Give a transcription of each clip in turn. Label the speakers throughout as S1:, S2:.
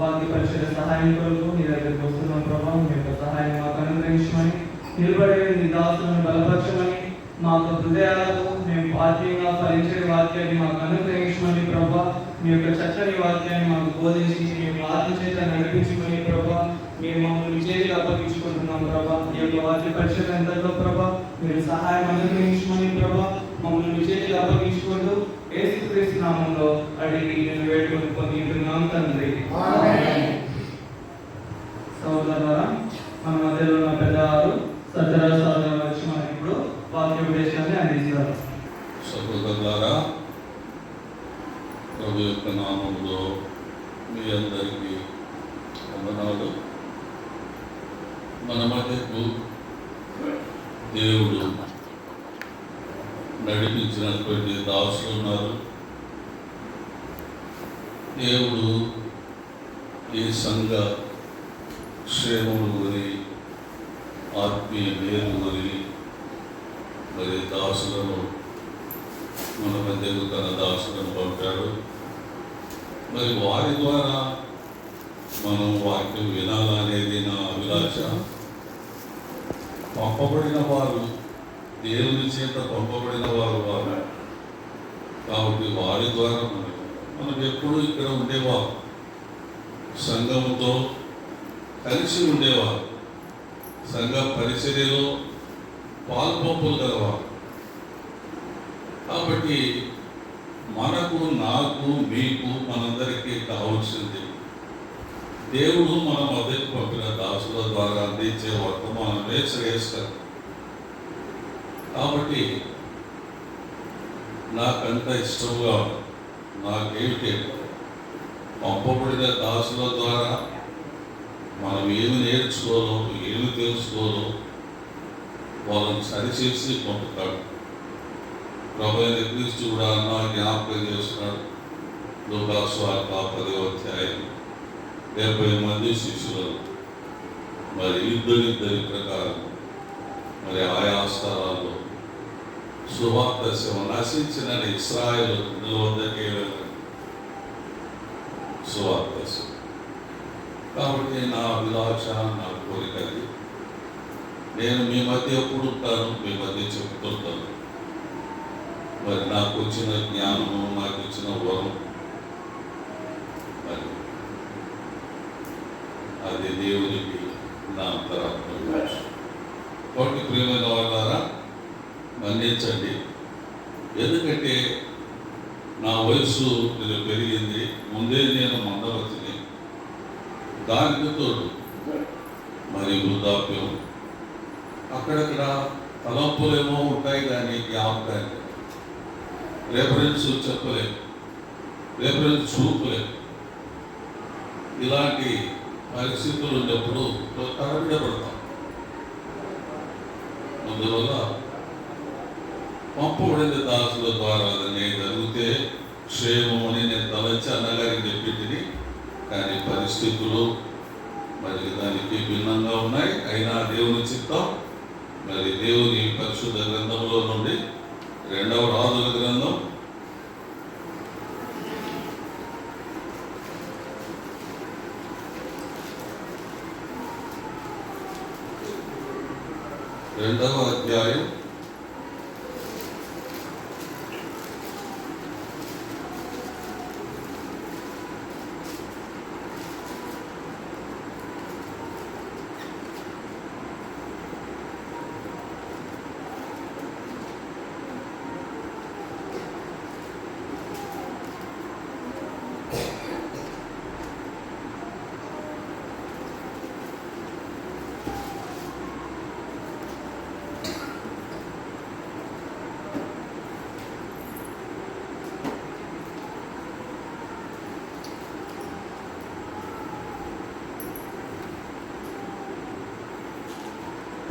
S1: వాక్య పరిచయ సహాయం కొరకు నీ దగ్గరికి వస్తున్నాం ప్రభావ. మీ యొక్క సహాయం మాకు అనుగ్రహించమని, నిలబడే నీ దాసులను బలపరచమని, మాకు హృదయాలకు మేము ఆత్మీయంగా ఫలించే వాక్యాన్ని మాకు అనుగ్రహించమని ప్రభా. మీ యొక్క చక్కని వాక్యాన్ని మాకు బోధించి మేము ఆత్మ చేత నడిపించుకొని ప్రభా, మేము మమ్మల్ని చేతికి అప్పగించుకుంటున్నాం ప్రభా. ఈ యొక్క వాక్య పరిచయం ఎంతలో ప్రభా మీరు సహాయం అనుగ్రహించమని ప్రభా, మమ్మల్ని చేతికి అప్పగించుకుంటూ యేసుక్రీస్తు నామములో అడిగి నేను వేడుకొని పొందుతున్నాం తండ్రి. సోదరులారా, మన మధ్యలో ఉన్న పెద్దవారు సత్యరాజు సోదరులు వచ్చి మనకి ఇప్పుడు వాక్య ఉపదేశాన్ని అందిస్తారు.
S2: సహోదరులారా, ప్రభు యొక్క నామములో మీ అందరికీ వందనాలు. మన మధ్యకు దేవుడు నడిపించినటువంటి దాసులు ఉన్నారు. దేవుడు ఈ సంఘ క్షేమము గురి, ఆత్మీయ మేలు గురి మరి దాసులను మన మధ్యకు తన దాసులను పంపాడు. మరి వారి ద్వారా మనం వాక్యం వినాలనేది నా అభిలాష. పంపబడిన వారు దేవుని చేత పంపబడిన వారు కాబట్టి వారి ద్వారా మనం ఎప్పుడూ ఇక్కడ ఉండేవారు, సంఘముతో కలిసి ఉండేవారు, సంఘ పరిచర్యలో పాల్పంపులు గలవారు. కాబట్టి మనకు, నాకు, మీకు, మనందరికీ కావాల్సింది దేవుడు మన మధ్యకు పంపిన దాసుల ద్వారా అందించే వర్తమానమే శ్రేయస్కరం. కాబట్టి నాకంత ఇష్టంగా నాకేమిటి పంపబడిన దాసుల ద్వారా మనం ఏమి నేర్చుకోవాలో, ఏమి తెలుసుకోవాలో వాళ్ళని సరిచేసి పంపుతాడు. ప్రభు అయిన క్రీస్తు కూడా నా జ్ఞాపకం చేస్తున్నాడు. లోకాస్వార్త 10వ అధ్యాయం 70 మంది శిష్యులను మరి ఇద్దరి ప్రకారం మరి ఆయా స్థలాల్లో సువార్త సేవ నశించిన ఇశ్రాయేలు వద్దకే వెళ్ళారు సువార్త సేవ. కాబట్టి నా అభిలాష, నా కోరికది నేను మీ మధ్య ఎప్పుడు ఉంటాను, మీ మధ్య చెప్తుంటాను. మరి నాకు వచ్చిన జ్ఞానము, నాకు వచ్చిన వరం మరి అది దేవునికి నా అంతరాత్మ భాష. కాబట్టి ప్రియమైన వాళ్ళారా, మన్నించండి. ఎందుకంటే నా వయసు పెరిగింది. ముందే నేను మందవతిని, దానికి తోడు మరి వృద్ధాప్యం, అక్కడక్కడ తలంపులేమో ఉంటాయి కానీ జ్ఞాపకాన్ని రేఫరెన్స్ చెప్పలేము, రేఫరెన్స్ చూపలేము. ఇలాంటి పరిస్థితులు ఉన్నప్పుడు తరబిడబడతాం. అందువల్ల పంపబడిన దాసుల ద్వారా నేను జరిగితే క్షేమం అని నేను తలచి అన్నగారికి చెప్పింది. కానీ పరిస్థితులు మరి దానికి భిన్నంగా ఉన్నాయి. అయినా దేవుని చిత్తం. మరి దేవుని పరిశుద్ధ గ్రంథంలో నుండి 2వ రాజుల గ్రంథం 2వ అధ్యాయం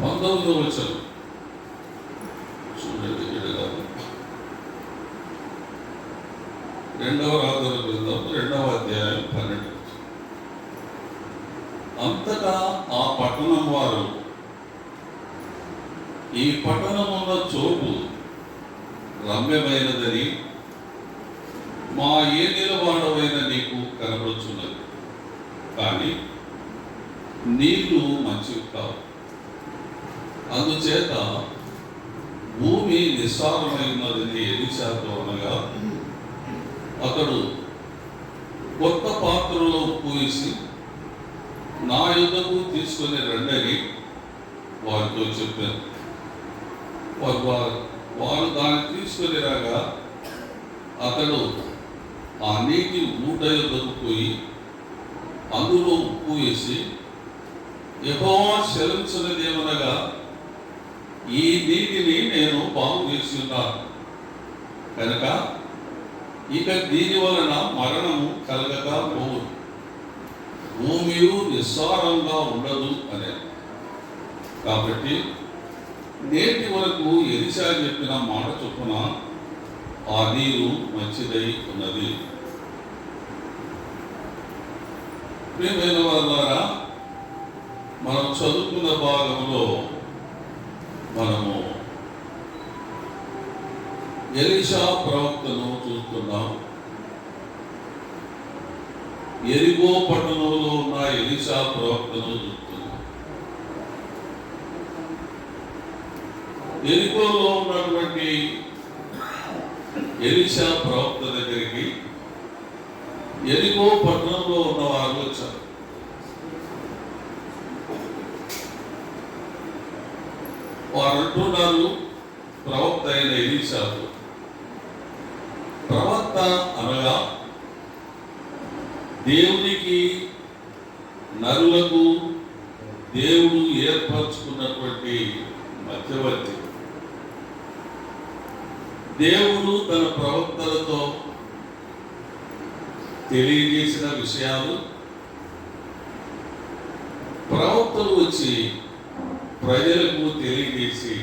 S2: 19వ వచనం చూడండి. రెండవ రాజుల గ్రంథం 2వ అధ్యాయం 12. అంతటా ఆ పట్టణం వారు, ఈ పట్టణమున్న చోటు రమ్యమైనదని మా ఏ నిలవాడవైన నీకు కనబడుచున్నది, కానీ నీళ్లు మంచివి కావు. అందుచేత భూమి నిస్సారమైనదని ఎలీషాతో అనగా, అతడు కొత్త పాత్రలో పూసి నా యుద్ధకు తీసుకొని రండని వారితో చెప్పారు. వారు దాన్ని తీసుకొని రాగా అతడు ఆ నీటి ఊట యుద్ధకు పోయి అందులో ఉప్పు వేసి, యెహోవా సెలవిచ్చినదేమనగా, ఈ నీటిని నేను బాగు చేసి ఉన్నాను కనుక ఇక దీని వలన మరణము కలగక పోవు, భూమియు నిస్సారంగా ఉండదు అనే. కాబట్టి నేటి వరకు ఎలీషా చెప్పిన మాట చొప్పున ఆ నీరు మంచిదై ఉన్నది. ప్రియమైన వారులారా, మనం చదువుకున్న భాగంలో మనము ఎలీషా ప్రవక్తను చూస్తున్నాం. ఎరిగో పట్టణంలో ఉన్న ఎలీషా ప్రవక్తను చూస్తున్నాం. ఎరిగోలో ఉన్నటువంటి ఎలీషా ప్రవక్త దగ్గరికి ఎరిగో పట్టణంలో ఉన్న వారు వచ్చారు. వారు అంటున్నారు ప్రవక్త అయిన ఎలీషాతో, ప్రవక్త అనగా దేవునికి నరులకు దేవుడు ఏర్పరచుకున్నటువంటి మధ్యవర్తి. దేవుడు తన ప్రవక్తలతో తెలియజేసిన విషయాలు ప్రవక్తలు వచ్చి ప్రజలకు తెలియజేసి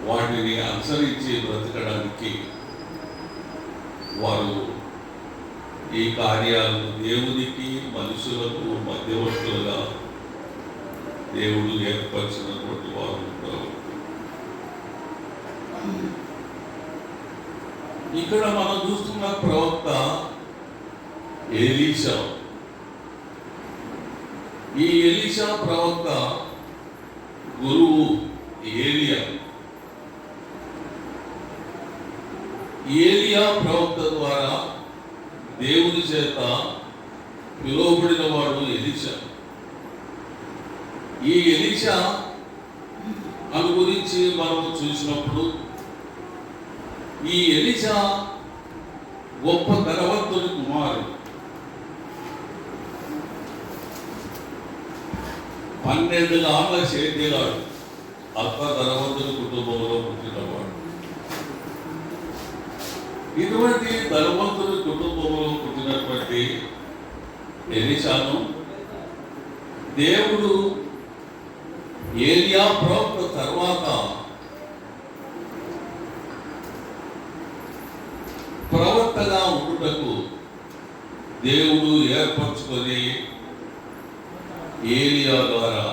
S2: వాటిని అనుసరించి బ్రతకడానికి వారు ఈ కార్యాలను దేవునికి మనుషులకు మధ్యవర్తులుగా దేవుడు ఏర్పరిచినటువంటి వారు ఉంటారు. ఇక్కడ మనం చూస్తున్న ప్రవక్త ఎలీషా. ఈ ఎలీషా ప్రవక్త గురువు ఏలియా. ఏలియా ప్రవక్త ద్వారా దేవుని చేత పిలువబడిన వాడు ఎలీషా. ఈ ఎలీషా అను గురించి మనం చూసినప్పుడు, ఈ ఎలీషా గొప్ప ధనవంతుని కుమారుడు. 12 ఆళ్ళ సేద్యగాడు, అత్త ధనవంతుని కుటుంబంలో పుట్టినవాడు. ఇటువంటి ధనవంతుని కుటుంబంలో పుట్టినటువంటి ఎలీషాను దేవుడు ఏలియా ప్రవక్త తర్వాత ప్రవక్తగా ఉండుటకు దేవుడు ఏర్పరచుకొని ఏలియా ద్వారా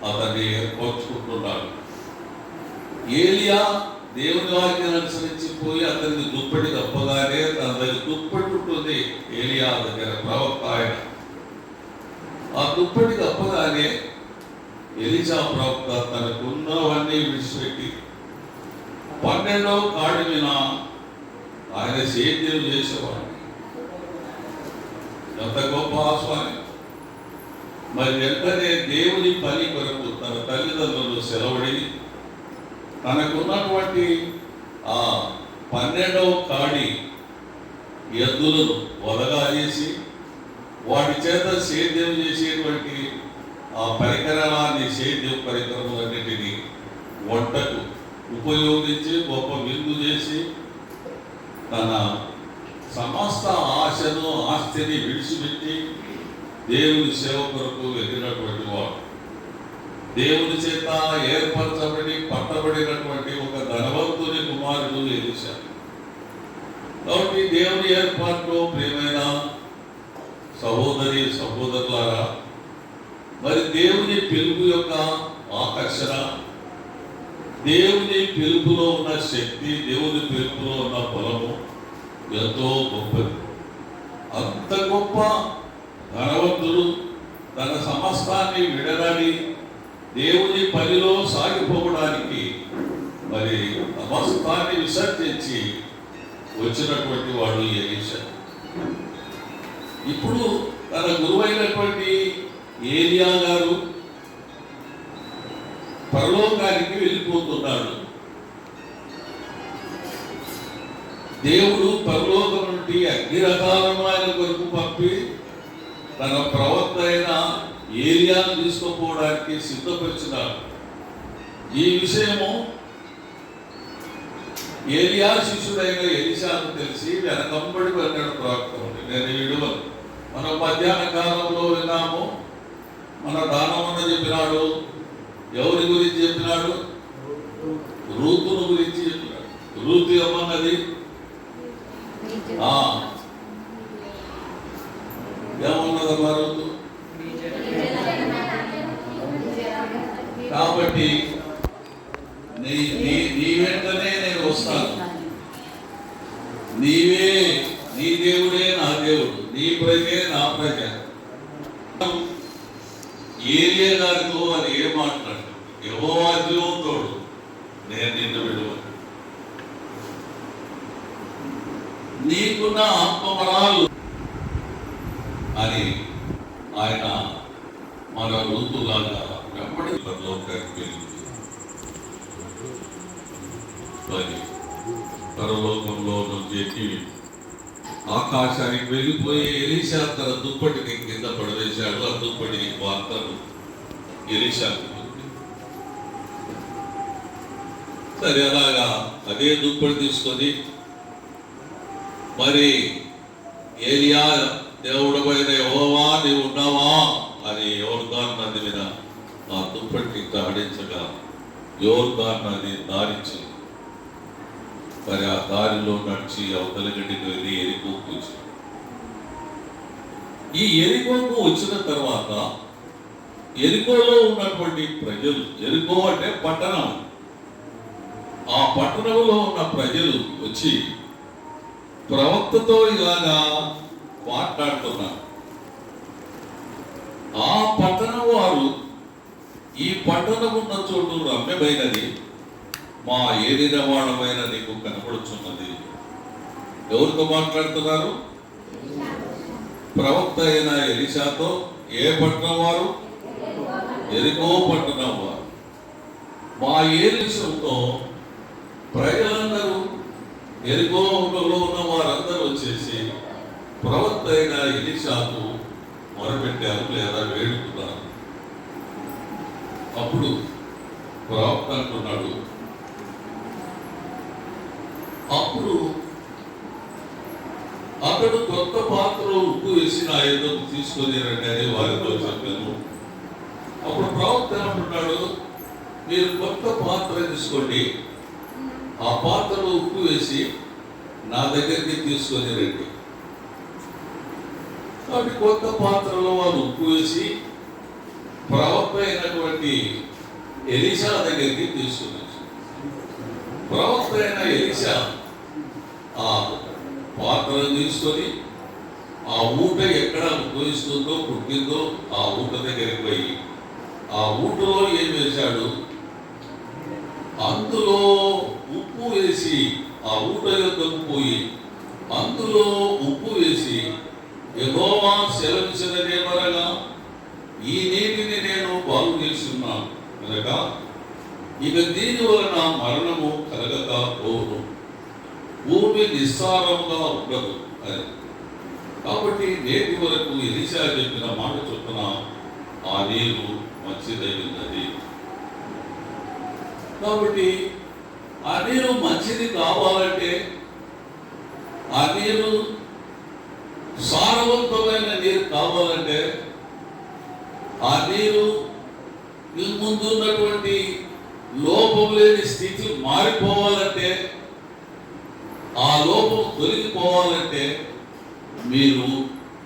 S2: అతన్ని ఏర్పరచుకుంటున్నాడు. ఏలియా దేవుని వాక్యాన్ని అనుసరించి పోయి అతనికి దుప్పటి తప్పగానే తన దగ్గర దుప్పటి ఉంటుంది. ఏలియా దగ్గర ప్రవక్త ఆయన. ఆ దుప్పటి తప్పగానే ఎలీషా ప్రవక్త తనకున్నవన్నీ విడిచిపెట్టి 12వ కాడి మీద ఆయన సేద్యం చేసేవాడు. ఎంత గొప్ప ఆస్వాని! మరి వెంటనే దేవుని పని కొరకు తన తల్లిదండ్రులు సెలవుడి తనకున్నటువంటి ఆ 12వ కాడి ఎద్దులను వదగా చేసి వాటి చేత సేద్యం చేసేటువంటి ఆ పరికరాన్ని, సేద్యం పరికరములన్నిటినీ వంటకు ఉపయోగించి గొప్ప విందు చేసి తన సమస్త ఆశను, ఆస్తిని విడిచిపెట్టి దేవుని సేవ కొరకు వెళ్ళినటువంటి వాడు. దేవుని చేత ఏర్పరచబడి పట్టబడినటువంటి ఒక ధనవంతుని కుమారుడు ఎలీషా. కాబట్టి దేవుని ఏర్పాటులో ప్రియమైన సహోదరి సహోదరులారా, మరి దేవుని పిలుపు యొక్క ఆకర్షణ, దేవుని పిలుపులో ఉన్న శక్తి, దేవుని పిలుపులో ఉన్న బలము ఎంతో గొప్పది. అంత గొప్ప ధనవంతుడు తన సమస్తాన్ని విడనాడి దేవుని పనిలో సాగిపోవడానికి మరి సమస్తాన్ని విసర్జించి వచ్చినటువంటి వాడు ఎలీషా. ఇప్పుడు తన గురువైనటువంటి ఏలియా గారు పరలోకానికి వెళ్ళిపోతున్నాడు. దేవుడు పరలోకం నుండి అగ్నిరథాలను ఆయన కొరకు పంపి తన ప్రవక్త అయిన ఏలియాను తీసుకుపోవడానికి సిద్ధపరిచినాడు. ఈ విషయము ఏలియా శిష్యుడైన ఎలీషాకు తెలిసి వెనకంబడి వెళ్ళిన ప్రవక్త ఉంది. నేను విడువను. మనం మధ్యాహ్న కాలంలో విన్నాము. మన దానమన్న చెప్పినాడు. ఎవరి గురించి చెప్పినాడు? రూతును గురించి చెప్పినాడు. రూతు ఏమన్నది? ఏమన్నదమ్మా రూతు? కాబట్టి నీ వెంటనే నేను వస్తాను, నీవే, నీ దేవుడే నా దేవుడు, నీ ప్రజే నా ప్రజ. ఏలియా గారితో అది ఏం మాట్లాడు? యెహోవా జీవంతోడు నేను నిన్ను విడువను, నీకున్న ఆత్మబలాలు అని ఆయన మన ఋతులాగా వెంబడి పరలోకంలో నుంచి ఆకాశానికి వెళ్ళిపోయి ఎలీషా తన దుప్పటిని కింద పడవేశాడు. ఆ దుప్పటి వార్తను ఎలీషాకు సరే అలాగా అదే దుప్పటి తీసుకొని మరి ఏలియా దేవుడు పైన యెహోవా నీవు ఉన్నావా అని యోర్దాను నది మీద ఆ దుప్పటి దాడించగా యోర్దాను నది దారించింది. మరి ఆ దారిలో నడిచి అవతల గడికి వెళ్ళి ఎరికోకు వచ్చింది. ఈ ఎరికోకు వచ్చిన తర్వాత ఎరికోలో ఉన్నటువంటి ప్రజలు, ఎరికో అంటే పట్టణం, ఆ పట్టణంలో ఉన్న ప్రజలు వచ్చి ప్రవక్తతో ఇలాగా మాట్లాడుతున్నారు. ఆ పట్టణం వారు ఈ పట్టణం ఉన్న చోటు రమ్యమైనది, మా ఏలిన వాడమైన నీకు కనబడుచున్నది. ఎవరితో మాట్లాడుతున్నారు? ప్రవక్త అయిన ఎలీషాతో. ఏ పట్టణం వారు? ఎరికో పట్టణం వారు. మా ఏలిషంతో ప్రజలందరూ, ఎరికోలో ఉన్న వారందరూ వచ్చేసి ప్రవక్త అయిన ఎలీషాకు మొరపెట్టారు లేదా వేడుకున్నారు. అప్పుడు ప్రవక్త అంటున్నాడు, అప్పుడు అతడు కొత్త పాత్రలో ఉప్పు వేసి నా ఎదురు తీసుకొని రండి అని వారితో చెప్పాను. అప్పుడు ప్రవక్త అంటున్నాడు, మీరు కొత్త పాత్ర తీసుకోండి, ఆ పాత్రలో ఉప్పు వేసి నా దగ్గరికి తీసుకొని రండి. కాబట్టి కొత్త పాత్రలో వారు ఉప్పు వేసి ప్రవక్త అయినటువంటి ఎలీషా దగ్గరికి తీసుకుని, ప్రవక్త అయిన ఎలీషా ఆ పాత్రను తీసుకొని ఆ ఊట ఎక్కడ ఉద్భవిస్తుందో పుట్టిందో ఆ ఊట దగ్గరికి పోయి ఆ ఊటలో ఏం వేశాడు? అందులో ఉప్పు వేసి, ఆ ఊట యొక్కకు పోయి అందులో ఉప్పు వేసి, యెహోవా సెలవిచ్చినదేమనగా ఈ నీటిని నేను బాగు చేస్తున్నాను కనుక ఇక దీని వలన మరణము కలగక పోను, భూమి నిస్సారంగా ఉండదు అని. కాబట్టి నేటి వరకు ఎలీషా చెప్పిన మాట చొప్పున ఆ నీరు మంచిదైనది. కాబట్టి ఆ నీరు మంచిది కావాలంటే, ఆ నీరు సారవంతమైన నీరు కావాలంటే, ఆ నీరు ముందున్నటువంటి లోపం లేని స్థితి మారిపోవాలంటే, ఆ లోపం తొలగిపోవాలంటే మీరు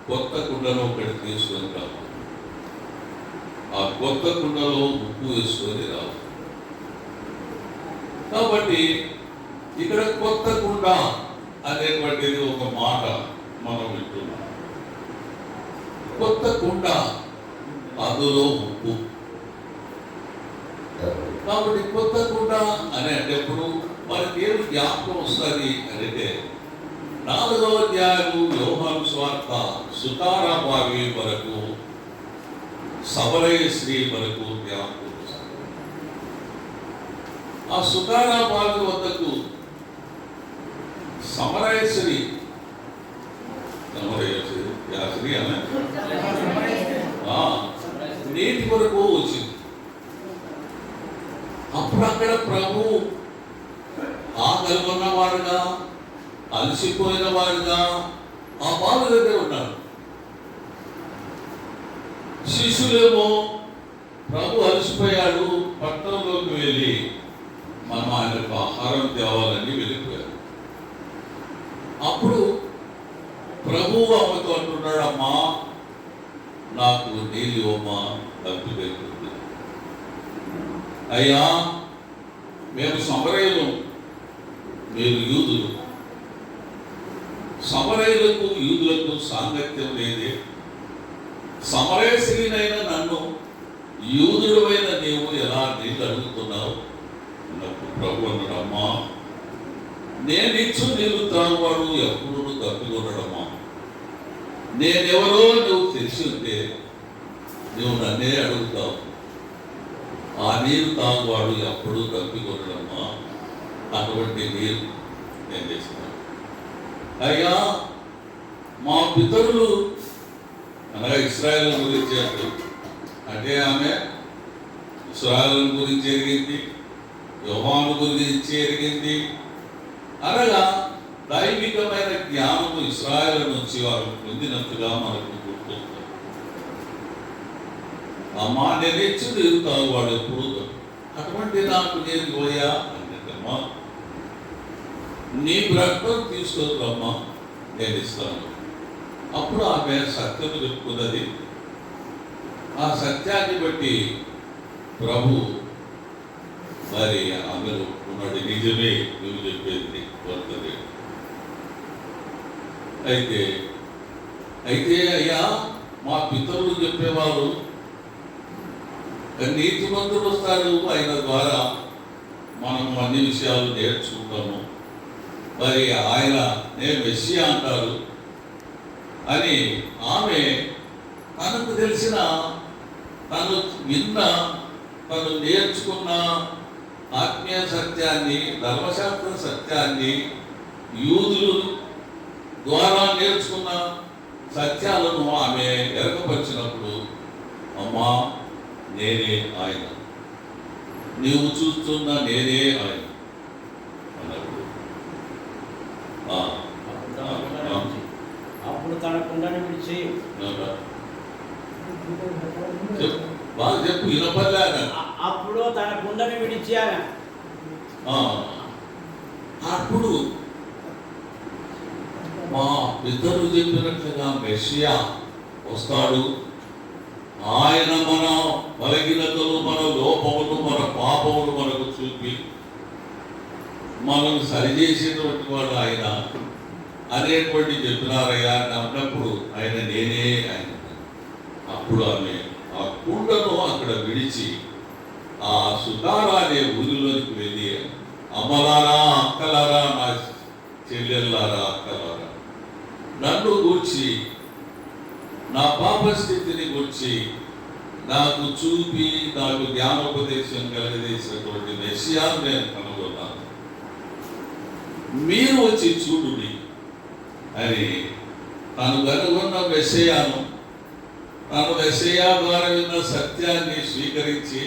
S2: కొత్త కుండలో ఒకటి తీసుకొని రావాలి. ఆ కొత్త కుండలో ఉప్పు వేసుకొని రావాలి. కాబట్టి ఇక్కడ కొత్త కుండ అనేటువంటిది ఒక మాట మనం వింటున్నాం. కొత్త కుండ, అందులో ఉప్పు. కాబట్టి కొత్త కుండ అనేటప్పుడు మనకి ఏమి జ్ఞాపకం వస్తుంది అంటే 4వ అధ్యాయము యోహాను సువార్త సుతారాబావి వరకు సమరయ స్త్రీ వరకు జ్ఞాపకం వస్తుంది. ఆ సుతారాబావి వద్దకు సమరయ స్త్రీ అనే నీటి వరకు వచ్చింది. అప్పుడు అక్కడ ప్రభు ఆకలి ఉన్నవాడుగా, అలసిపోయిన వాడుగా ఆ బావి దగ్గర ఉన్నాడు. శిష్యులేమో ప్రభు అలసిపోయాడు, పట్టణంలోకి వెళ్ళి మనం ఆయనకు ఆహారం తేవాలని వెళ్ళిపోయారు. అప్పుడు ప్రభువు ఆమెతో అంటున్నాడు, అమ్మా నాకు నీళ్ళు ఇవ్వమ్మా, తప్పిపోయింది. అయ్యా మేము సమరయులు, మీరు యూదులు. సమరయులకు యూదులకు సాంగత్యం లేదే. సమరయ స్త్రీనైనా నన్ను యూదుడమైన నీవు ఎలా నీళ్ళు అడుగుతున్నావు అన్నప్పుడు ప్రభు అన్నాడు, అమ్మా నేనిచ్చు నీళ్ళు తాగువాడు ఎప్పుడు తప్పికొనడమ్మా. నేనెవరో నువ్వు తెలిసి ఉంటే నువ్వు నన్నే అడుగుతావు. ఆ నీరు తాగువాడు ఎప్పుడు తప్పికొనడమ్మా. అటువంటి నీరు నేను చేస్తున్నాను. అయ్యా మా పితరులు అనగా ఇశ్రాయేల్ గురించి అంటే ఆమె ఇశ్రాయేల్ గురించి ఎరిగింది, యోహాను గురించి ఎరిగింది. అనగా దైవికమైన జ్ఞానము ఇశ్రాయేల్ నుంచి వారు పొందినట్టుగా మనకు గుర్తుంది. అమ్మా నేను ఇచ్చి తిరుగుతాను వాడు ఎప్పుడు, అటువంటి నాకు నేను పోయా అంటే నీ రక్తం తీసుకొద్దమ్మా నేను ఇస్తాను. అప్పుడు ఆమె సత్యం చెప్పుకున్నది. ఆ సత్యాన్ని బట్టి ప్రభు మరి ఆమెలో ఉన్నాడు. నిజమే నువ్వు చెప్పేది వర్తదే. అయితే అయ్యా మా పితరులు చెప్పేవారు నీతిమంతులు వస్తారు, ఆయన ద్వారా మనం అన్ని విషయాలు నేర్చుకుంటాము. మరి ఆయన నేను మెస్సియా అంటారు అని ఆమె తనకు తెలిసిన, తను విన్న, తను నేర్చుకున్న ఆత్మీయ సత్యాన్ని, ధర్మశాస్త్ర సత్యాన్ని, యూదులు ద్వారా నేర్చుకున్న సత్యాలను ఆమె ఎరగపరిచినప్పుడు, అమ్మా నేనే ఆయన, నీవు చూస్తున్న నేనే ఆయన అన్నప్పుడు
S3: అప్పుడు తన కుండను విడిచి
S2: బాగా చెప్పు వినపడలే.
S3: అప్పుడు తన కుండను విడిచి
S2: అప్పుడు మా పితరులు చెప్పినట్లుగా మెస్సియా వస్తాడు. ఆయన మన బలహీనతలు, మన లోపములు, మన పాపములు మనకు చూపి మనల్ని సరిచేసేటువంటి వాడు ఆయన అనేటువంటి చెప్పినారయ్యా అన్నప్పుడు ఆయన నేనే ఆయన. అప్పుడు ఆమె ఆ కుండను అక్కడ విడిచి ఆ సుతారా అనే ఊరిలోనికి వెళ్ళి, అమ్మలారా, అక్కలారా, నా చెల్లెల్లారా, అక్కలారా, నన్ను గూర్చి, నా పాప స్థితిని గురించి నాకు చూపి నాకు జ్ఞానోపదేశం కలిగజేసినటువంటి మెస్సియాను నేను కనుగొన్నాను. మీరు వచ్చి చూడుడి అని తాను కనుగొన్న మెస్సియాను, తాను మెస్సియా ద్వారా విన్న సత్యాన్ని స్వీకరించి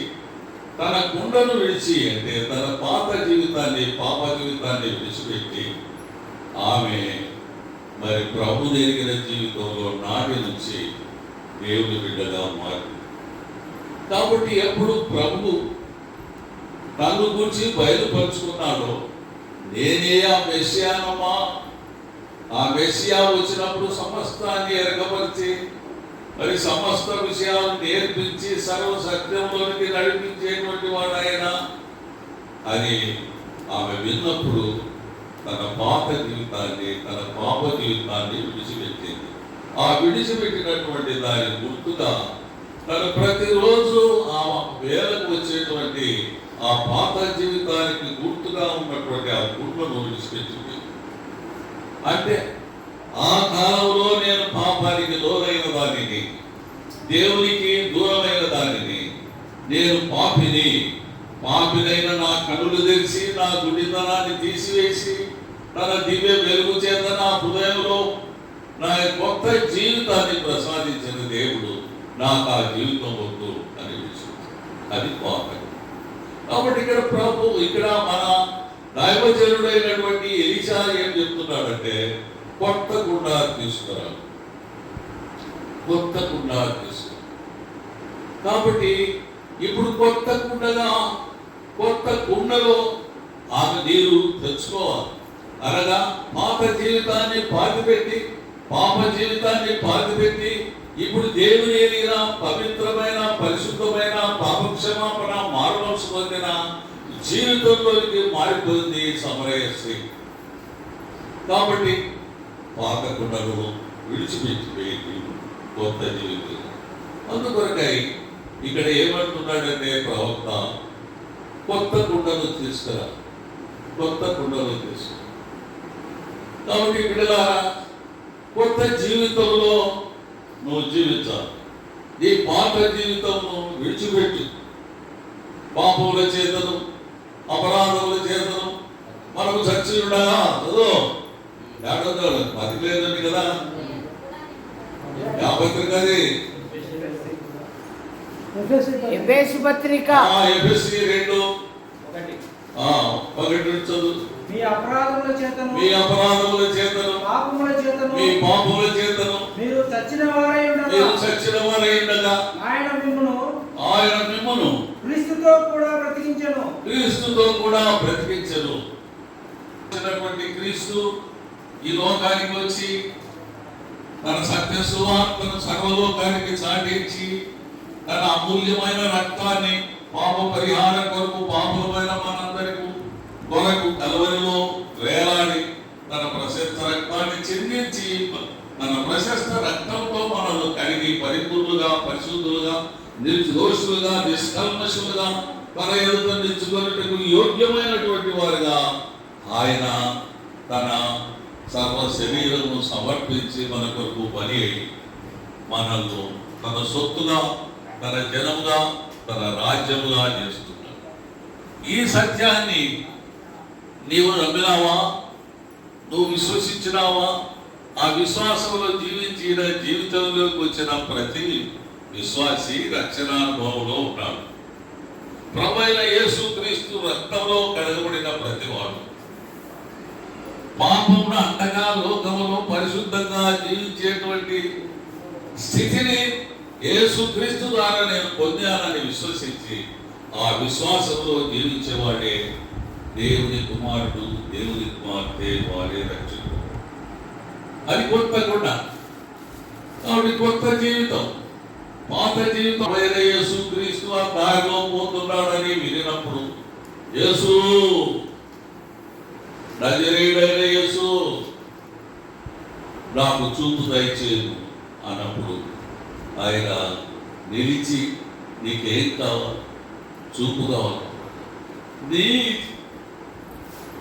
S2: తన కుండను విడిచి, అంటే తన పాత జీవితాన్ని, పాప జీవితాన్ని విడిచిపెట్టి ఆమె మరి ప్రభు జరిగిన జీవితంలో నాటి నుంచి దేవుని బిడ్డగా మారింది. కాబట్టి ఎప్పుడు ప్రభు తను గురించి బయలుపరుచుకున్నాడో, నేనే ఆ మెస్సియానమ్మా, ఆ మెస్సియా వచ్చినప్పుడు సమస్తాన్ని ఎరగపరిచి మరి సమస్త విషయాలు నేర్పించి సర్వ సత్యంలోనికి నడిపించేటువంటి వాడు ఆయన అని ఆమె విన్నప్పుడు తన పాత జీవితాన్ని, తన పాప జీవితాన్ని విడిచిపెట్టింది. ఆ విడిచిపెట్టినటువంటి దాని గుర్తుగా తను ప్రతిరోజు ఆ వేలకు వచ్చేటువంటి ఆ పాత జీవితానికి గుర్తుగా ఉన్నటువంటి ఆ గుండెను విడిచిపెట్టింది. అంటే ఆ కాలంలో నేను పాపానికి లోనైన దానిని, దేవునికి దూరమైన దానిని, నేను పాపినైన నా కనులు తెరిచి నా గుడితనాన్ని తీసివేసి తన దివ్య వెలుగు చేత నా హృదయంలో నా కొత్త జీవితాన్ని ప్రసాదించిన దేవుడు నాకు ఆ జీవితం వద్దు అని విషయం. అది పాపం. కాబట్టి ఇక్కడ మన దైవజనుడైనటువంటి ఎలీషా ఏం చెప్తున్నాడంటే కొత్త కుండ తీసుకురా. కాబట్టి ఇప్పుడు కొత్త కుండలో ఆమె నీరు తెచ్చుకోవాలి. అనగా పాప జీవితాన్ని పాతిపెట్టి ఇప్పుడు దేవుని ఎరిగిన పవిత్రమైన పరిశుద్ధమైన పాపక్షమాపణ మారుమనసు పొందిన జీవితంలోకి మారిపోయింది సమరయ స్త్రీ. కాబట్టి పాత కుండలు విడిచిపెట్టిపోయింది కొత్త జీవితం. అందుకొరకై ఇక్కడ ఏమంటున్నాడంటే ప్రవక్త, కొత్త కుండలు తీసుకురా. కాబట్టి బిడ్డలారా, కొత్త జీవితంలో నువ్వు జీవించాలి. నీ పాత జీవితంను విడిచిపెట్టు. పాపముల చేతను, అపరాధముల చేతను మనకు చచ్చియుండగా అది లేదండి కదా. పత్రికది
S3: ఎఫెసీ పత్రిక
S2: 2:1 చదువు.
S1: మీ అపరాధముల చేతను
S2: మీ
S1: పాపముల
S2: చేతను
S1: మీరు చచ్చిన వారై
S2: ఉండగా
S1: ఆయన మిమ్మును క్రీస్తుతో కూడా బ్రతికించెను. క్రీస్తు ఈ లోకానికి వచ్చి తన సత్య సువార్తను సర్వలోకానికి చాటించి తన అమూల్యమైన రక్తాన్ని పాప పరిహారం కొరకు పాపమైన మనందరికీ కొరకు కలవరిలో వేలాడి తన ప్రశస్త రక్తాన్ని చెందించి తన ప్రశస్త రక్తంతో మనల్ని కడిగి పరిపూర్ణులుగా, పరిశుద్ధులుగా, నిర్దోషులుగా, నిష్కల్మషులుగా తన ఎదుట నిలుచుకొనుటకు యోగ్యమైనటువంటి వారుగా ఆయన తన సర్వ శరీరము సమర్పించి మన కొరకు పని అయి మనల్ని తన సొత్తుగా, తన జనముగా, తన రాజ్యముగా చేస్తున్నాడు. ఈ సత్యాన్ని నీవు నమ్మినావా? నువ్వు విశ్వసించినావా? ఆ విశ్వాసంలో జీవించిన జీవితంలోకి వచ్చిన ప్రతి విశ్వాసి రక్షణానుభవంలో ఉన్నాడు. ప్రభువైన యేసుక్రీస్తు రక్తంలో కడగబడిన ప్రతివాడు పాపమును అంతగా లోకములో పరిశుద్ధంగా జీవించేటువంటి స్థితిని యేసుక్రీస్తు ద్వారా నేను పొందానని విశ్వసించి ఆ విశ్వాసంలో జీవించేవాడే దేవుని కుమారుడు, దేవుని కుమార్తె, వాడే రక్షకుడు. అది కొత్త కుండ. కాబట్టి కొత్త జీవితం. పాత జీవితం యేసుక్రీస్తు ఆ దారిలో పోతున్నాడని వినినప్పుడు యేసు, నజరేయుడైన యేసు నాకు చూపు దయచేయు అన్నప్పుడు ఆయన నిలిచి నీకేం కావాలి? చూపు కావాలి. నీ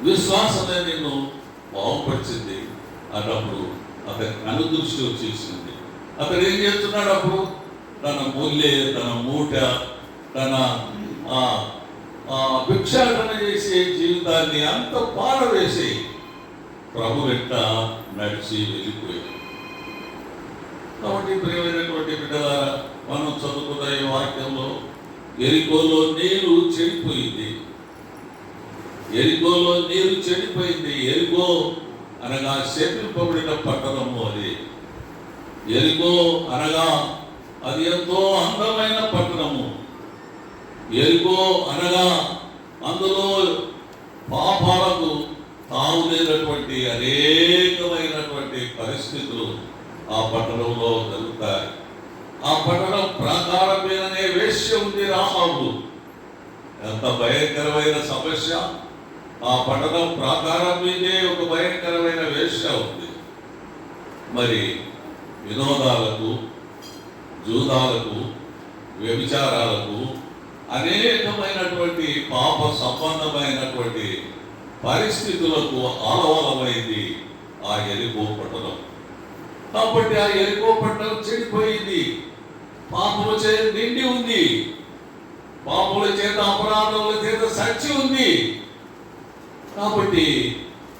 S1: విశ్వాసమే నిన్ను బాగుపరిచింది అన్నప్పుడు అతని కనుదృష్టి వచ్చేసింది. అతడు ఏం చేస్తున్నాడు? అప్పుడు తన మూల్య, తన మూట, తన భిక్షాటన చేసే జీవితాన్ని అంత పారవేసి ప్రభు వెంట నడిచి వెళ్ళిపోయాడు. కాబట్టి ప్రియమైనటువంటి బిడ్డలారా, మనం చదువుకున్న ఈ వాక్యంలో ఎరికోలో నీరు చెడిపోయింది. ఎరికో అనగా శపింపబడిన పట్టణము. అది ఎరికో అనగా అది ఎంతో అందమైన పట్టణము. ఎరికో అనగా అందులో పాపాలకు తావు లేనటువంటి అనేకమైనటువంటి
S2: విధమైనటువంటి పరిస్థితులు ఆ పట్టణంలో జరుగుతాయి. ఆ పట్టణం ప్రాకారమేననే వేశ్య ఉంది రాహాబు. ఎంత భయంకరమైన సమస్య! ఆ పట్టణం ప్రాకారం మీదే ఒక భయంకరమైన వేశ్య ఉంది. మరి వినోదాలకు, జూదాలకు, వ్యభిచారాలకు, అనేకమైనటువంటి పాప సంబంధమైనటువంటి పరిస్థితులకు ఆలవలమైంది ఆ యెరికో పట్టణం. కాబట్టి ఆ యెరికో పట్టణం చెడిపోయింది. పాపముల చేత నిండి ఉంది. పాపముల చేత, అపరాధముల చేత సచ్చి ఉంది. కాబట్టి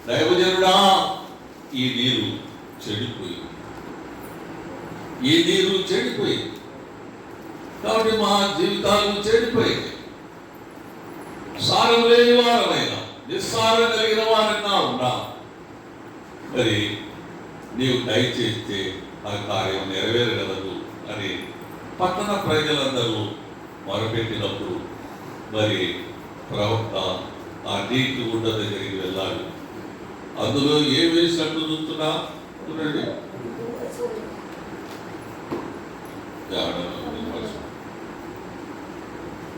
S2: దైవజనుడా, ఈ నీరు చెడిపోయింది. ఈ నీరు చెడిపోయింది. కాబట్టి మా జీవితాలు చెడిపోయింది. సారం లేని వారమైనా, నిస్సారం కలిగిన వారంగా ఉన్నా, మరి నీవు దయచేస్తే ఆ కార్యం నెరవేరగలదు అని పట్టణ ప్రజలందరూ మొరపెట్టినప్పుడు మరి ప్రవక్త ఆ నీటి గుడ్డ దగ్గరికి వెళ్ళాడు. అందులో ఏం వేసినట్టు చూస్తున్నా చూడండి.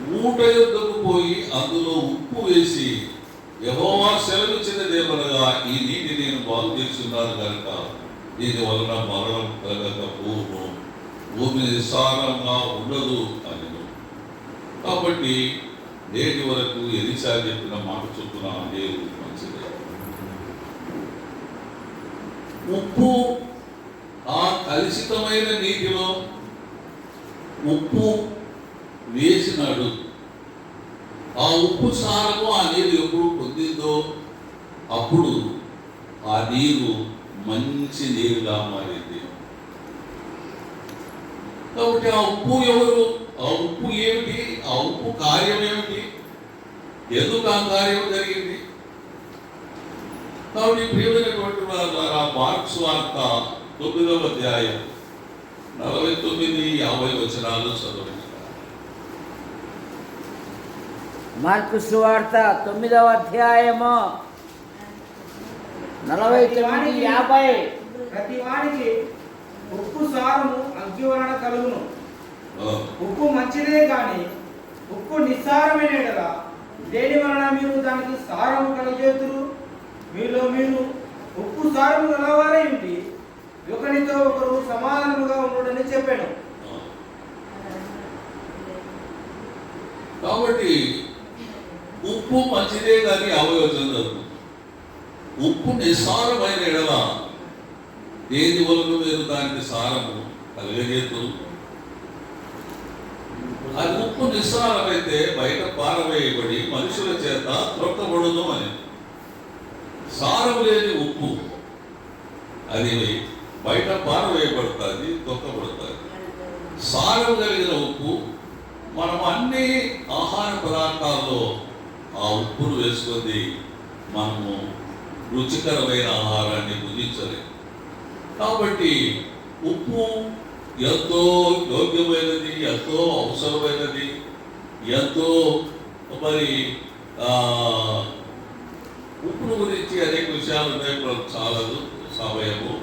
S2: మూట యుద్ధకు పోయి అందులో ఉప్పు వేసి, యెహోవా సెలవిచ్చినదేమనగా, ఈ నీటి నేను బాగు చేస్తున్నాను కనుక దీని వలన మరణం కలగక భూమి నిస్సారంగా ఉండదు అని. కాబట్టి నేటి వరకు ఎలిషా చెప్పిన మాట చొప్పున దేవుడు మంచిదే. ఉప్పు ఆ కలుషితమైన నీటిలో ఉప్పు వేసినాడు. ఆ ఉప్పు సారము ఆ నీరు ఎప్పుడు పొందిందో అప్పుడు ఆ నీరు మంచి నీరుగా మారింది. కాబట్టి ఆ ఉప్పు ఎవరు? ఆ ఉప్పు ఏమిటి? ఆ ఉప్పు కార్యం ఏమిటి? ఎందుకు ఆ కార్యం జరిగింది? కాబట్టి ప్రియమైనటువంటి వారి ద్వారా మార్క్స్ వార్త 9వ అధ్యాయం 49-50 వచనాలు చదవండి.
S3: మార్కు సువార్త 9వ అధ్యాయము 49-50.
S4: ప్రతి వాడికి ఉప్పు సారము అగ్గి వలన కలుగును. ఉప్పు మంచిదే గాని ఉప్పు నిస్సారమైన ఎడల దేని వలన మీరు దానికి సారము కలగజేతురు? మీలో మీరు ఉప్పు సారము గలవారై ఉండి ఒకరితో ఒకరు సమాధానముగా ఉండుడని చెప్పాను.
S2: కాబట్టి ఉప్పు మంచిదే కానీ అవయోజన ఉప్పు నిస్సారమైన ఎడల దేని వలన మీరు దానికి సారము కలగజేతురు? అది ఉప్పు నిస్సారమైతే బయట పారవేయబడి మనుషుల చేత త్రొక్కబడును అని. సారం లేని ఉప్పు అది బయట పారవేయబడుతుంది, తొక్కబడుతుంది. సారం కలిగిన ఉప్పు మనం అన్ని ఆహార పదార్థాల్లో ఆ ఉప్పును వేసుకొని మనము రుచికరమైన ఆహారాన్ని భుజించలేము. కాబట్టి ఉప్పు ఎంతో యోగ్యమైనది, ఎంతో అవసరమైనది, ఎంతో మరి ఉప్పును గురించి అనేక విషయాలు ఉన్నాయి, చాలదు సమయము.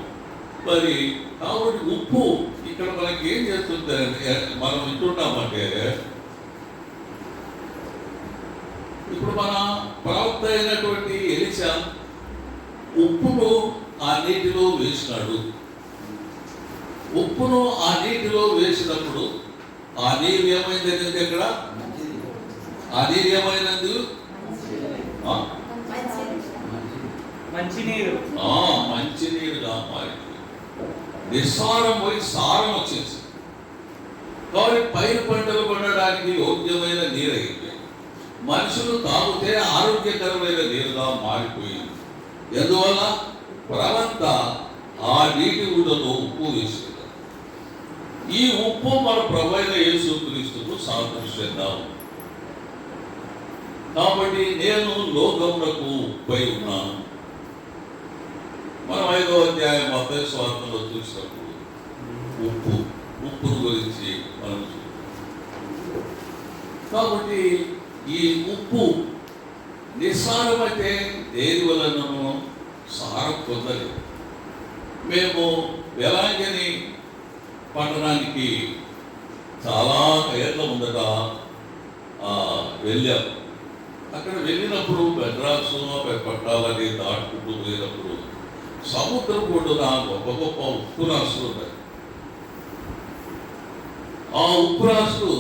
S2: మరి కాబట్టి ఉప్పు ఇక్కడ మనకి ఏం చేస్తుందంటే, మనం వింటున్నామంటే ఇప్పుడు మన ప్రవక్త అయినటువంటి ఎలీషా ఉప్పును ఆ నీటిలో వేసినాడు. ఉప్పును ఆ నీటిలో వేసినప్పుడు ఆ నీరు ఏమైంది? ఎక్కడ ఆ నీరు ఏమైనది? మంచి నీరుగా మారింది. నిస్సారం పోయి సారం వచ్చేసి, కాబట్టి పైరు పంటలు పండడానికి యోగ్యమైన నీరు అయింది. మనుషులు తాగితే ఆరోగ్యకరమైన నీరుగా మారిపోయింది. ఎందువల్ల? ప్రవక్త ఆ నీటి ఊడలో ఉప్పు వేసింది. ఈ ఉప్పు మన ప్రభువైన యేసుక్రీస్తుకు సాదృశ్యంగా ఉంది. కాబట్టి నేను లోకమునకు ఉప్పై ఉన్నాను. మనం 5వ అధ్యాయం మత్తయి సువార్తలో చూసినప్పుడు ఉప్పును గురించి మనం కాబట్టి ఈ ఉప్పు నిస్సారమైతే దేని వలనను సారం పొందలేదు. మేము వేలాంగిని పట్టణానికి చాలా ఏళ్ళ ముందట వెళ్ళాం. అక్కడ వెళ్ళినప్పుడు మెడ్రాసు పట్టాలని దాటుకుంటూ పోయినప్పుడు సముద్రం ఒడ్డున గొప్ప గొప్ప ఉప్పు రాసులు ఉన్నాయి. ఆ ఉప్పు రాసులు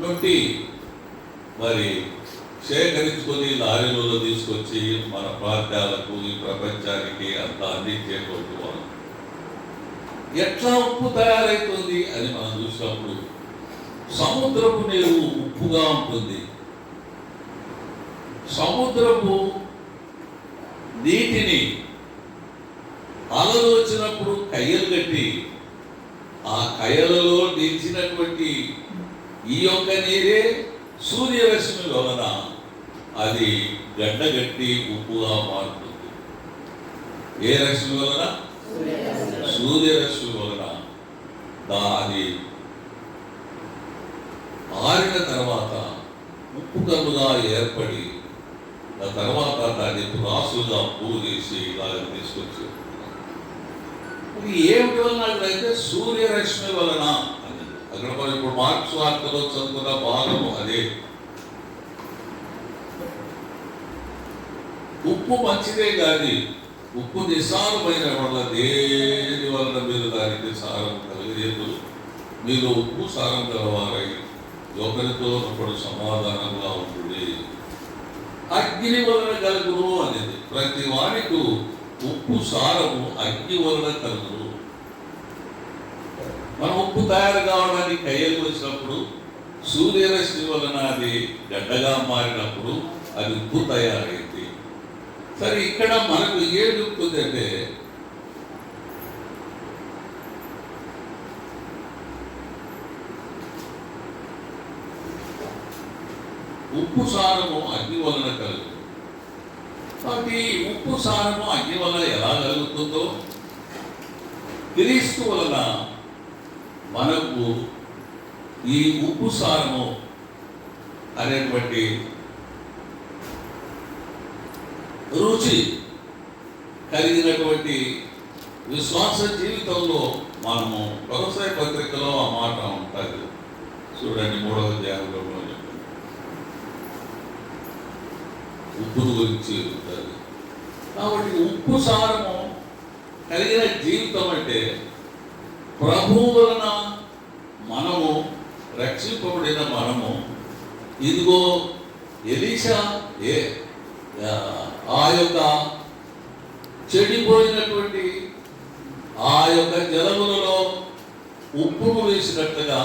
S2: నుండి మరి సేకరించుకొని లారీలలో తీసుకొచ్చి మన ప్రాంతాలకు ఈ ప్రపంచానికి అంతా అందించేటువంటి వాళ్ళు. ఎట్లా ఉప్పు తయారవుతుంది అని మనం చూసినప్పుడు సముద్రపు నీరు ఉప్పుగా ఉంటుంది. సముద్రపు నీటిని అలలు వచ్చినప్పుడు కయ్యలు కట్టి ఆ కయ్యలలో నిలిచినటువంటి ఈ యొక్క నీరే సూర్యరశ్మి వలన అది గడ్డగట్టి ఉప్పుగా మారుతుంది. ఏ రశ్మి వలన? సూర్యరశ్మి వలన అది ఆరిన తర్వాత ఉప్పు కన్నుగా ఏర్పడి ఆ తర్వాత దాన్ని రాసులుగా పువ్వు చేసి ఇలాగ తీసుకొచ్చి ఇది ఏమిటి వలన అయితే సూర్యరశ్మి వలన అని అక్కడ మనం ఇప్పుడు మార్క్స్ వార్తలో చదువుకున్న భాగము అదే. ఉప్పు మంచిదే కానీ ఉప్పు నిస్సారమైన వల్ల దేని వలన మీరు దానికి సారం కలిగేదు. మీరు ఉప్పు సారం గలవారై ఒకరితో ఒకడు సమాధానంగా ఉంటుంది. అగ్ని వలన కలుగును అనేది ప్రతి వారికి ఉప్పు సారము అగ్ని వలన కలుగును. మనం ఉప్పు తయారు కావడానికి కయ్యలు వచ్చినప్పుడు సూర్యరశ్మి వలన అది గడ్డగా మారినప్పుడు అది ఉప్పు తయారైంది. సరే, ఇక్కడ మనకు ఏం చెప్తుంది అంటే ఉప్పు సారము అగ్ని వలన కలుగుతుంది. కాబట్టి ఉప్పు సారము అగ్ని వలన ఎలా కలుగుతుందో క్రీస్తు వలన మనకు ఈ ఉప్పు సారము అనేటువంటి రుచి కలిగినటువంటి విశ్వాస జీవితంలో మనము కొలసాయి పత్రికలో ఆ మాట ఉంటుంది చూడండి, 3వ అధ్యాయంలో ఉప్పును గురించి ఉంటుంది. కాబట్టి ఉప్పు సారము కలిగిన జీవితం అంటే ప్రభువు వలన మనము రక్షింపబడిన మనము ఇదిగో ఎలీషా ఆ యొక్క చెడిపోయినటువంటి ఆ యొక్క జలములలో ఉప్పును వేసినట్లుగా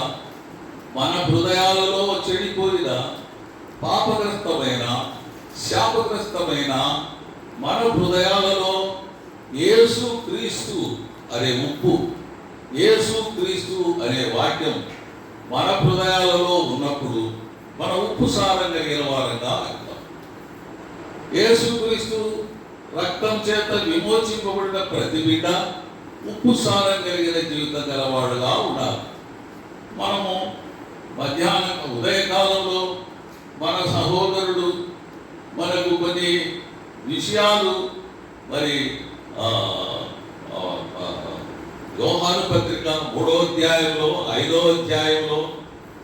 S2: మన హృదయాలలో చెడిపోయిన పాపగ్రస్తమైన శాపగ్రస్తమైన మన హృదయాలలో యేసు క్రీస్తు అనే ఉప్పు, యేసు క్రీస్తు అనే వాక్యం మన హృదయాలలో ఉన్నప్పుడు మన ఉప్పు సారం కలిగిన వారంగా అవుతాం. యేసు క్రీస్తు రక్తం చేత విమోచింపబడిన ప్రతి బిడ్డ ఉప్పు సారం కలిగిన జీవితం గలవాడుగా ఉండాలి. మనము మధ్యాహ్నం ఉదయకాలంలో మన సహోదరుడు మనకు కొన్ని విషయాలు మరి యోహాను పత్రిక 3వ అధ్యాయంలో 5వ అధ్యాయంలో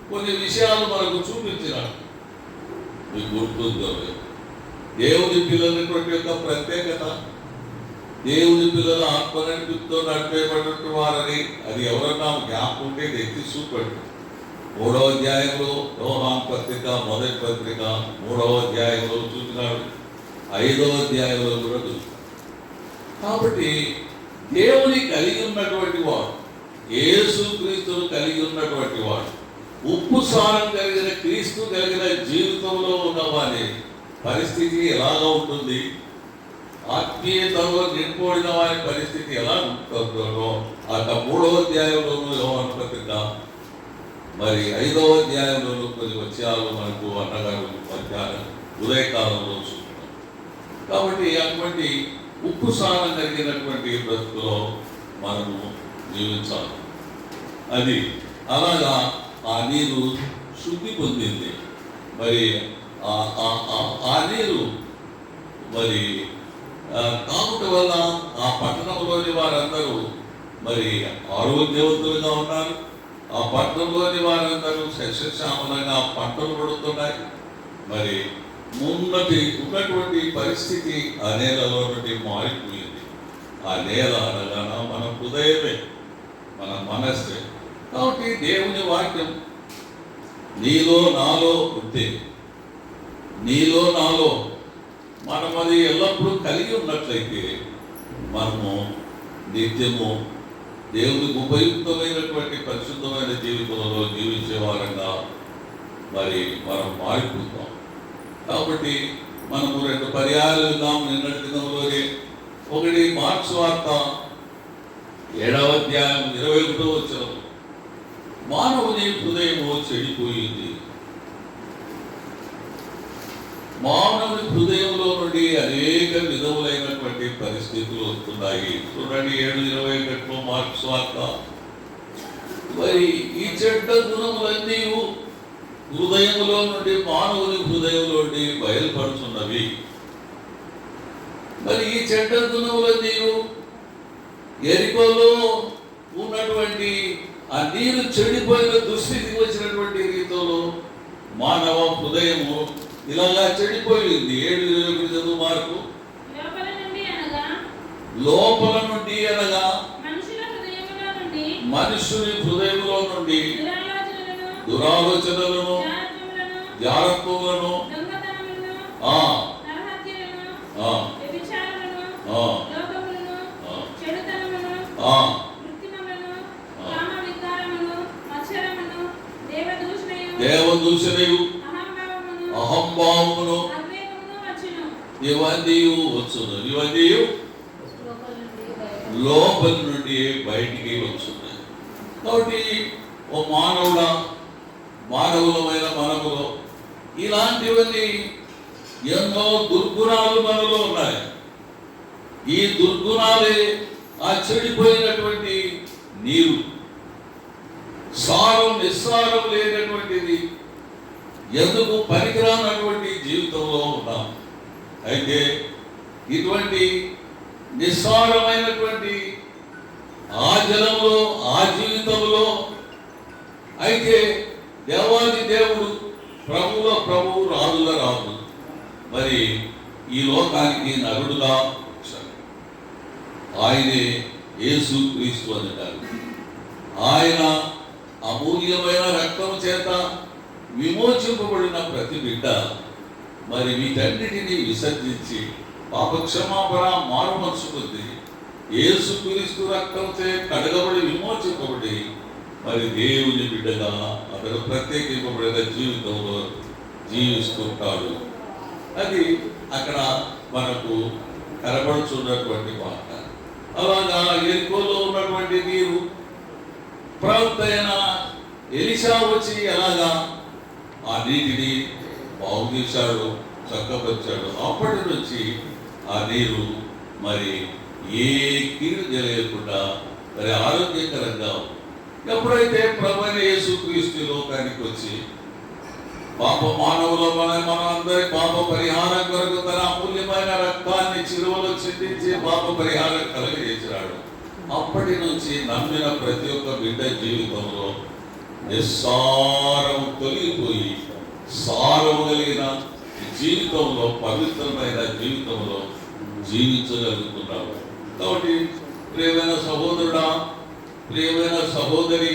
S2: కొన్ని విషయాలు మనకు చూపించినాడు. మీకు గుర్తుందో దేవుని పిల్లలటువంటి యొక్క ప్రత్యేకత, దేవుని పిల్లల ఆత్మనడిపితో నడిపేపడినట్టు వారని అది ఎవరన్నా జ్ఞాపకం ఉంటే ఎత్తి చూపండి. 3వ అధ్యాయంలో యోహాను పత్రిక 1వ పత్రిక 3వ అధ్యాయంలో చూసినాడు, 5వ అధ్యాయంలో కూడా చూసినాడు. కాబట్టి దేవుని కలిగి ఉన్నటువంటి వాడు, యేసు క్రీస్తును కలిగి ఉన్నటువంటి వాడు, ఉప్పు సారం కలిగిన క్రీస్తు కలిగిన జీవితంలో ఉన్నవాని పరిస్థితి ఎలాగా ఉంటుంది, ఆత్మీయతలో నింపబడిన వారి పరిస్థితి ఎలా ఉంటుందో అక్కడ 3వ అధ్యాయంలోనూ యోహాను పత్రిక మరి 5వ అధ్యాయంలోనూ కొన్ని విషయాలు మనకు అన్నగారు మధ్యాహ్నం ఉదయకాలంలో చూస్తున్నాం. కాబట్టి అటువంటి ఉప్పు సారం కలిగినటువంటి బ్రతుకులో మనము జీవించాలి. అది అలాగా ఆ నీరు శుద్ధి పొందింది. మరి ఆ నీరు మరి కావుట వల్ల ఆ పట్టణంలోని వారందరూ మరి ఆరోగ్యవంతులుగా ఉన్నారు. ఆ పట్టణంలోని వారందరూ సస్యశ్యామలంగా పంటలు పడుతున్నాయి. మరి ఉన్నటువంటి పరిస్థితి ఆ నేలలో నుండి మారిపోయింది. ఆ నేల అనగా మన హృదయమే, మన మనస్సే. కాబట్టి దేవుని వాక్యం నీలో నాలో ఉంటే, నీలో నాలో మనం అది ఎల్లప్పుడూ కలిగి ఉన్నట్లయితే మనము నిత్యము దేవునికి ఉపయుక్తమైనటువంటి పరిశుద్ధమైన జీవితంలో జీవించే వారంగా మరి మనం మారిపోతాం. కాబట్టి మనము 2 పర్యాయాలు విన్నాం నిన్నటి దినంలోనే. ఒకటి మార్క్స్ వార్త 7వ అధ్యాయం 21వ వచనం, మానవుని హృదయము చెడిపోయింది. మానవుని హృదయంలో నుండి అనేక విధములైనటువంటి పరిస్థితులు వస్తున్నాయి. చూడండి 7:21 మార్క్స్ వార్త. మరి ఈ చెడ్డ గుణములన్నీ హృదయంలో నుండి, మానవుని హృదయంలో నుండి బయలుపడుతున్నవి. మరి ఈ చెడ్డ గుణములన్నీ ఎరికోలో ఉన్నటువంటి ఆ నీరు చెడిపోయిన దుస్థితికి వచ్చినటువంటి రీతిలో మానవ హృదయము ఇలాగా చెడిపోయింది. 7:21 చదువు మార్కు. లోపల నుండి అనగా మనుషుని హృదయంలో నుండి దురాలోచనలను, జారత్వములను, దేవదూషణయు, అహంభావమును ఇవన్నీ వచ్చును. ఇవన్నీ లోపల నుండి బయటికి వచ్చున్నాయి. కాబట్టి ఓ మానవులమైన మనములో ఇలాంటివన్నీ ఎన్నో దుర్గుణాలు మనలో ఉన్నాయి. ఈ దుర్గుణాలే ఆ చెడిపోయినటువంటి నీరు, సారం నిస్సారం లేనటువంటిది, ఎందుకు పనికిరానటువంటి జీవితంలో ఉన్నాం. అయితే ఇటువంటి నిస్సారమైనటువంటి ఆ జలంలో, ఆ జీవితంలో అయితే దేవాది దేవుడు, ప్రభువుల ప్రభువు, రాజుల రాజు మరి ఈ లోకానికి నరుడుగా వచ్చాడు. ఆయనే యేసు క్రీస్తు అంటారు. ఆయన అమూల్యమైన రక్తం చేత విమోచింపబడిన ప్రతి బిడ్డ మరి వీటన్నిటినీ విసర్జించి పాపక్షమాపణ మారు మనసు పొంది యేసు క్రీస్తు రక్తంచే కడగబడి విమోచింపబడి మరి దేవుని బిడ్డగా అతడు ప్రత్యేకింపబడిన జీవితంలో జీవిస్తుంటాడు. అది అక్కడ మనకు కనబడుచున్నటువంటి మాట. అలాగా ఎరికోలో ఉన్నటువంటి నీరు ప్రవక్త అయిన ఎలీషా వచ్చి ఎలాగా ఆ నీటిని బాగు చేశాడు, చక్కపరిచాడు. అప్పటి నుంచి ఆ నీరు మరి ఏ కీడు తెలియకుండా మరి ఆరోగ్యకరంగా ఎప్పుడైతే ప్రభువైన యేసుక్రీస్తు లోకానికి వచ్చి పాప మానవుల మనం అందరి పాప పరిహారం కొరకు తన అమూల్యమైన రక్తాన్ని చిరువలో చిందించి పాప పరిహారం కలగజేసినాడు. అప్పటి నుంచి నమ్మిన ప్రతి ఒక్క బిడ్డ జీవితంలో నిస్సారం తొలగిపోయి సారం కలిగిన జీవితంలో, పవిత్రమైన జీవితంలో జీవించగలుగుతున్నాడు. కాబట్టి ప్రియమైన సహోదరుడా, ప్రియమైన సహోదరి,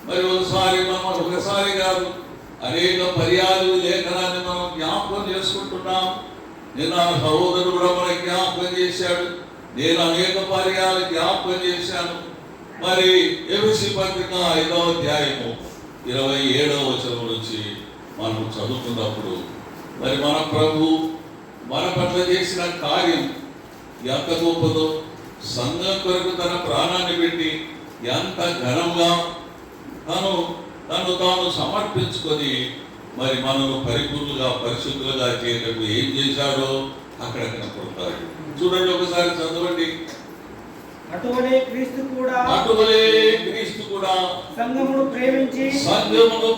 S2: మరి ఒకసారి కాదు అనేక పర్యాలు లేఖనాన్ని మనం జ్ఞాపకం చేసుకుంటున్నాం. నిన్న సహోదరుడు కూడా మనకి జ్ఞాపకం చేశాడు, నేను అనేక పర్యాలు జ్ఞాపకం చేశాను. మరి ఎఫెసీ పత్రిక 5వ అధ్యాయము 27వ వచనం నుంచి మనం చదువుతున్నప్పుడు మరి మన ప్రభు మన పట్ల చేసిన కార్యం ఎంత గొప్పదో, సంఘం కొరకు తన ప్రాణాన్ని పెట్టి ఎంత ఘనంగా తను తాను సమర్పించుకొని మరి మనను పరిపూర్ణులుగా పరిశుద్ధులుగా చేయటం ఏం చేశాడో అక్కడ కనపడతాడు. చూడండి, ఒకసారి చదవండి.
S4: అటువలే క్రీస్తు కూడా సంఘమును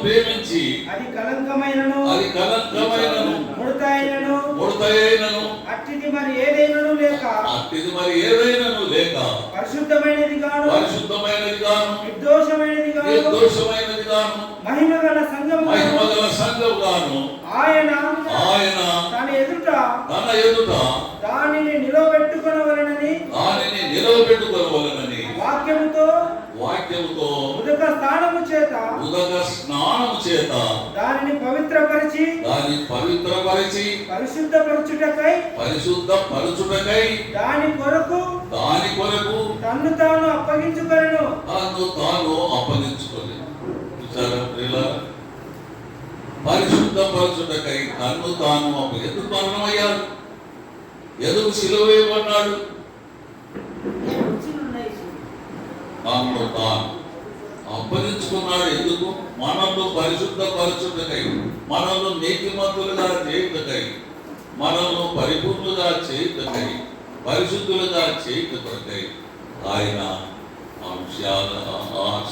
S4: ప్రేమించి అది కలంకమైనను ముడతైనను అట్టిది మరి ఏదైనాను లేక
S2: అట్టిది మరి ఏదైనాను లేక
S4: పరిశుద్ధమైనది గాను
S2: పరిశుద్ధమైనది గాను
S4: నిర్దోషమైనది గాను
S2: నిర్దోషమైనది గాను
S4: మహిమగల సంఘము
S2: గాను
S4: ఆయన
S2: తన
S4: ఎదుట
S2: దానిని
S4: నిలవబెట్టుకొనవలెనని
S2: వాక్యముతో
S4: ఉదక స్నానము చేత దానిని పవిత్రపరిచి పరిశుద్ధపరచుటకై దాని కొరకు తన్ను తాను అప్పగించుకొనెను.
S2: పరిశుద్ధపరచుటకై తన్ను తాను ఎందుకు మరణమయ్యాడు? ఎందుకు సిలువ వేయబడ్డాడు? తన్ను తాను అప్పగించుకున్నాడు. ఎందుకు? మనల్ని పరిశుద్ధపరచుటకై, మనల్ని నీతిమంతులుగా చేయుటకై, మనల్ని పరిపూర్ణులుగా చేయుటకై, పరిశుద్ధులుగా చేయుటకై ఆయన ఆ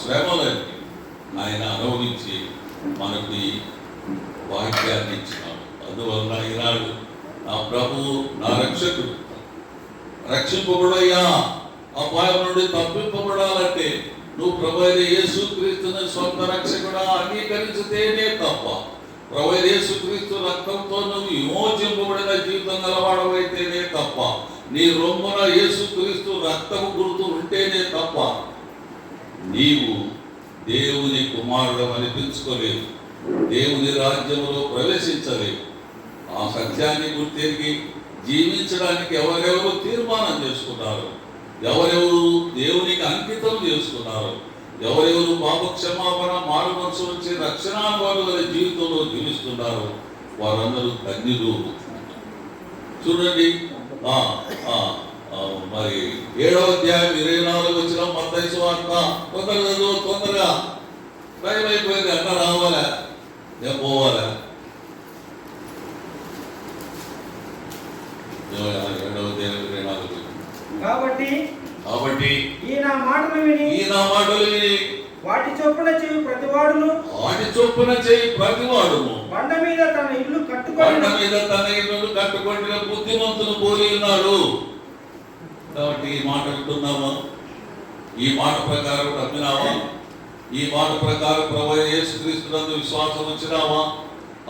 S2: శ్రమలన్నీ ఆయన అనుభవించి మనకి వాక్యాన్ని ఇచ్చినాడు. అందువలన ఈనాడు నా ప్రభువు నా రక్షకుడు, రక్షింపబడయ్యా, అపాయం నుండి తప్పింపబడాలంటే నువ్వు ప్రభు అయిన యేసుక్రీస్తుని సొంత రక్షకుడా అంగీకరించితేనే తప్ప, ప్రభు అయిన యేసుక్రీస్తు రక్తంతో నువ్వు విమోచింపబడిన జీవితం గలవాడవైతేనే తప్ప, నీ రొమ్మున యేసుక్రీస్తు రక్తము గుర్తు ఉంటేనే తప్ప నీవు దేవుని కుమారుడు అనిపించుకోలేవు, దేవుని రాజ్యంలో ప్రవేశించలేవు. ఆ సత్యాన్ని గుర్తెరిగి జీవించడానికి ఎవరెవరు తీర్మానం చేసుకున్నారు, ఎవరెవరు దేవునికి అంకితం చేసుకున్నారు, ఎవరెవరు పాపక్షమాపణ మారు మనసు వచ్చి రక్షణానుభవాల జీవితంలో జీవిస్తున్నారు, వారందరూ ధన్యులు. చూడండి, మరి 7వ అధ్యాయం 24 వచ్చిన మత్తయి సువార్త తొందరగా టైం అయిపోయింది, అన్న రావాలా నేను పోవాలా? 7వ అధ్యాయం 24. కాబట్టి ఈయన మాటలు విని వాటి చొప్పున చేయు ప్రతివాడును బండ మీద తన ఇల్లు కట్టుకొనిన బుద్ధిమంతులు పోలి ఉన్నాడు. కాబట్టి ఈ మాట వింటున్నావా? ఈ మాట ప్రకారం నమ్మినావా? ఈ మాట ప్రకారం ప్రభువైన యేసుక్రీస్తునందు విశ్వాసం ఉంచినావా?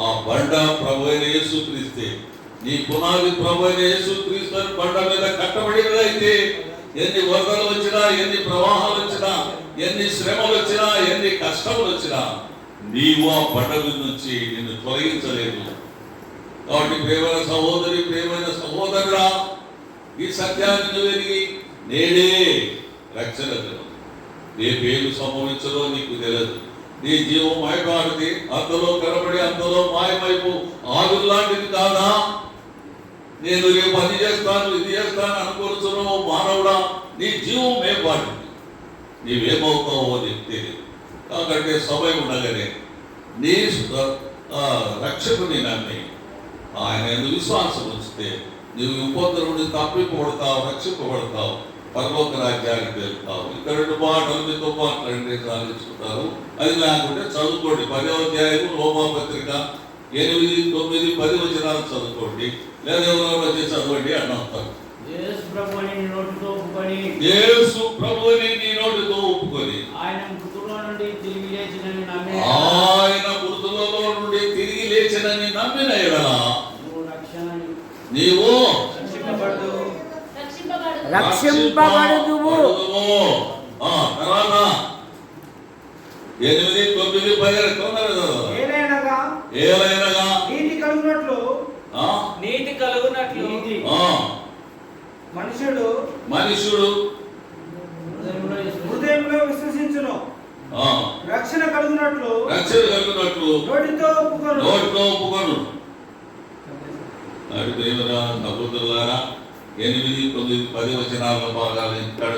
S2: ఆ బండ ప్రభువైన యేసుక్రీస్తే, నీ పునాది ప్రభువైన యేసుక్రీస్తు బండ మీద కట్టబడినదైతే ఎన్ని వరదలు వచ్చినా, ఎన్ని ప్రవాహాలు వచ్చినా, ఎన్ని శ్రమలు వచ్చినా, ఎన్ని కష్టములు వచ్చినా నీవు ఆ బండ మీద నుంచి నిన్ను తొలగించలేదు. కాబట్టి ప్రియమైన సహోదరి, ప్రియమైన సహోదరుడా, ఈ సత్యాన్ని నువ్వు ఎరిగి నేడే రక్షణ తెలియదు. రేపేమి సంభవించదో నీకు తెలియదు. నీ జీవం మాయపాటిది, అంతలో కనబడి అంతలో మాయమైపు ఆగులాంటిది కాదా? నేను రేపు అది చేస్తాను ఇది చేస్తాను అనుకోవచ్చును మానవుడా, నీ జీవం మేపాటిది, నీవేమవుతావో నీకు తెలియదు. కాబట్టి సమయం ఉండగానే నీ రక్షకుని నమ్మి ఆయన విశ్వాసం ఉంచితే నీవు ఉపద్రవం నుండి తప్పింపబడతావు, రక్షింపబడతావు, పరలోక రాజ్యానికి వెళ్తావు. ఇక్కడ 2 మాటలు మీతో మాట్లాడి సాధించుకుంటారు. అది లేకుంటే చదువుకోండి. 10వ అధ్యాయం రోమాపత్రిక 8, 9, 10 వచనాలు చదువుకోండి, లేదా ఎవరెవరు వచ్చి చదవండి అని అంటారు.
S3: యేసు ప్రభువుని నీ నోటితో ఒప్పుకొని ఆయన మృతుల్లో నుండి తిరిగి లేచినని
S2: నమ్మిన ఎడల నీవు
S3: రక్షింపబడుదువు.
S2: తర్వాత 8, 9, 10 తొందరగా ఏలైనగా
S4: నీతి కలుగునట్లు మనుషుడు హృదయంలో విశ్వసించును, రక్షణ కలుగునట్లు నోటితో ఒప్పుకొను.
S2: సహోదరులారా, 8, 9, 10 వచనాల భాగాలు ఇక్కడ